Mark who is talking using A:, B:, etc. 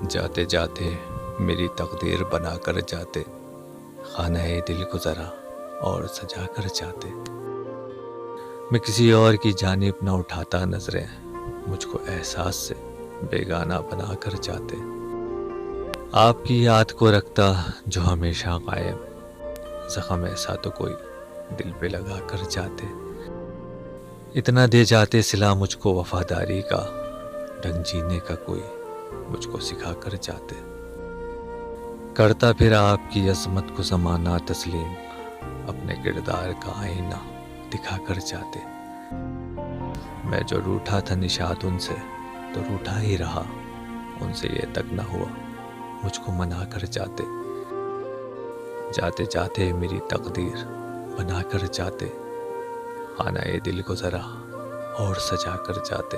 A: جاتے جاتے میری تقدیر بنا کر جاتے، خانہ دل کو ذرا اور سجا کر جاتے۔ میں کسی اور کی جانب نہ اٹھاتا نظریں، مجھ کو احساس سے بیگانہ بنا کر جاتے۔ آپ کی یاد کو رکھتا جو ہمیشہ قائم، زخم ایسا تو کوئی دل پہ لگا کر جاتے۔ اتنا دے جاتے صلہ مجھ کو وفاداری کا، ڈھنگ جینے کا کوئی مجھ کو سکھا کر جاتے۔ کرتا پھر آپ کی عظمت کو زمانہ تسلیم، اپنے کردار کا آئینہ دکھا کر جاتے۔ میں جو روٹھا تھا نشاد ان سے تو روٹھا ہی رہا، ان سے یہ تک نہ ہوا مجھ کو منا کر جاتے۔ جاتے جاتے میری تقدیر بنا کر جاتے، خانہ دل کو ذرا اور سجا کر جاتے۔